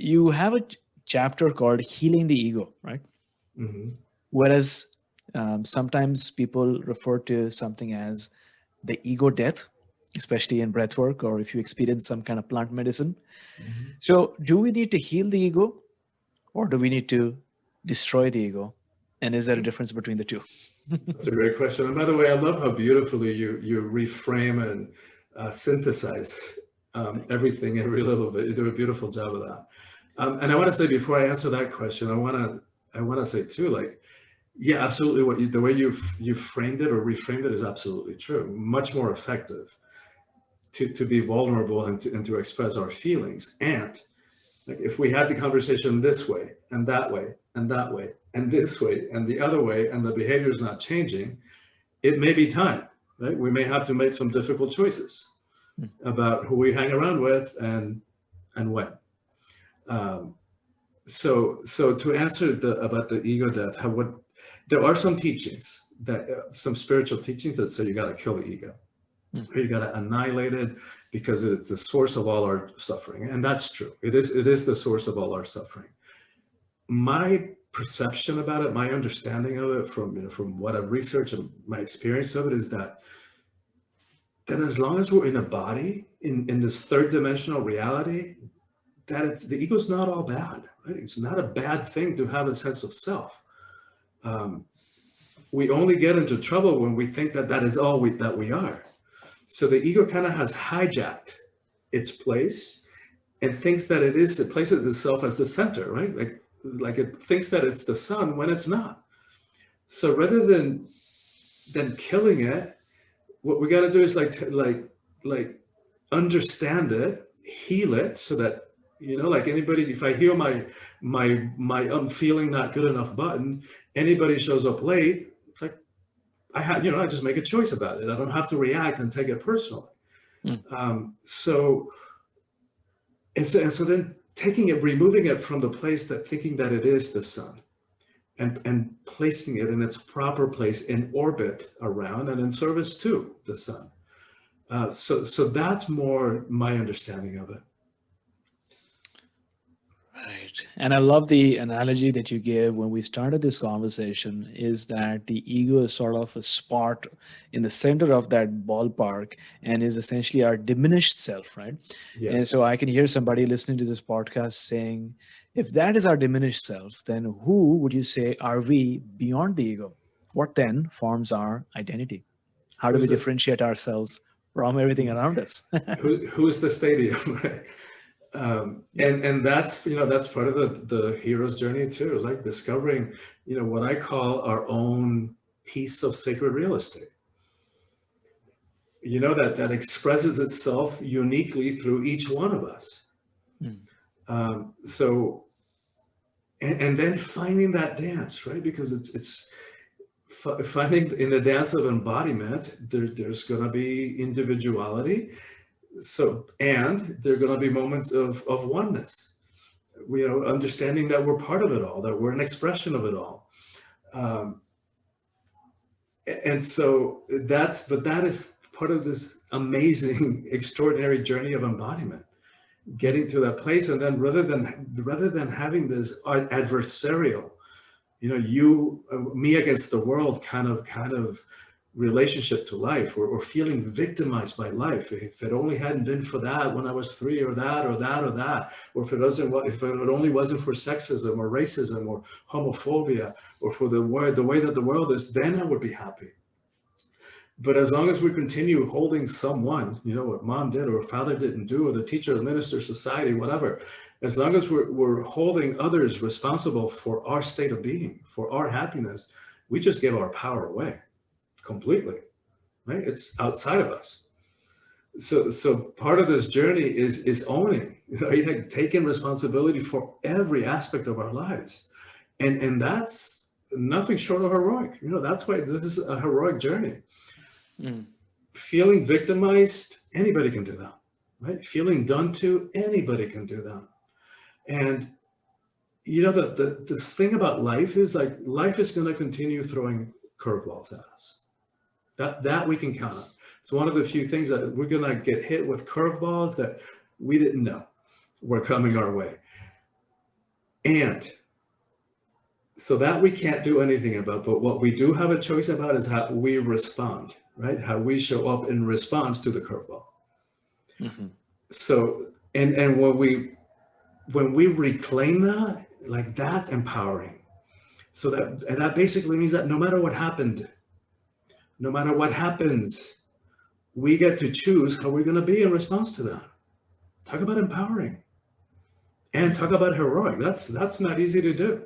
you have a chapter called Healing the Ego, right? Mm-hmm. Whereas sometimes people refer to something as the ego death, especially in breathwork or if you experience some kind of plant medicine. Mm-hmm. So, do we need to heal the ego or do we need to destroy the ego? And is there a difference between the two? That's a great question. And by the way, I love how beautifully you reframe and synthesize Thank you. everything, every little bit. You do a beautiful job of that. And I want to say before I answer that question, I want to say too, like, yeah, absolutely. The way you framed it or reframed it is absolutely true. Much more effective to be vulnerable and to express our feelings. And like if we had the conversation this way and that way and that way and this way and the other way, and the behavior is not changing, it may be time, right? We may have to make some difficult choices Mm. about who we hang around with and when. Um, so to answer about the ego death, there are some teachings that some spiritual teachings that say you got to kill the ego, Mm. or you got to annihilate it because it's the source of all our suffering, and that's true. It is the source of all our suffering. My perception about it, my understanding of it from what I've researched and my experience of it is that as long as we're in a body in this third dimensional reality, that it's the ego's not all bad, right? It's not a bad thing to have a sense of self. Um, we only get into trouble when we think that that is all that we are. So the ego kind of has hijacked its place and thinks that it places itself as the center, right? Like it thinks that it's the sun when it's not. So rather than killing it, what we got to do is like understand it, heal it, so that like anybody, if I heal my feeling not good enough button, anybody shows up late, it's like I just make a choice about it. I don't have to react and take it personally. Mm. So and so then taking it, removing it from the place that thinking that it is the sun, and placing it in its proper place in orbit around and in service to the sun. So that's more my understanding of it. Right. And I love the analogy that you gave when we started this conversation is that the ego is sort of a spot in the center of that ballpark and is essentially our diminished self, right? And so Yes. I can hear somebody listening to this podcast saying, if that is our diminished self, then who would you say are we beyond the ego? What then forms our identity? How do we Who's this? differentiate ourselves from everything around us? Who's the stadium? Right? And that's part of the hero's journey too. It's like discovering what I call our own piece of sacred real estate. That expresses itself uniquely through each one of us. Mm. So and then finding that dance, right? Because it's finding in the dance of embodiment, there's going to be individuality. So, and there are going to be moments of oneness, understanding that we're part of it all, that we're an expression of it all. Um, and so that is part of this amazing, extraordinary journey of embodiment, getting to that place. And then rather than having this adversarial, me against the world kind of relationship to life, or feeling victimized by life. If it only hadn't been for that when I was 3, or that, or that, or that, or if it only wasn't for sexism or racism or homophobia, or for the way that the world is, then I would be happy. But as long as we continue holding someone, what mom did or father didn't do, or the teacher, the minister, society, whatever, as long as we're holding others responsible for our state of being, for our happiness, we just give our power away completely, right? It's outside of us. So part of this journey is owning, like taking responsibility for every aspect of our lives, and that's nothing short of heroic. That's why this is a heroic journey. Mm. Feeling victimized, anybody can do that, right? Feeling done to, anybody can do that. And the thing about life is, like, life is going to continue throwing curveballs at us. That we can count on. It's one of the few things that we're going to get hit with curveballs that we didn't know were coming our way. And so that we can't do anything about, but what we do have a choice about is how we respond, right? How we show up in response to the curveball. Mm-hmm. So, and when we reclaim that, like, that's empowering. So that basically means that no matter what happened, no matter what happens, we get to choose how we're going to be in response to that. Talk about empowering, and talk about heroic. That's not easy to do.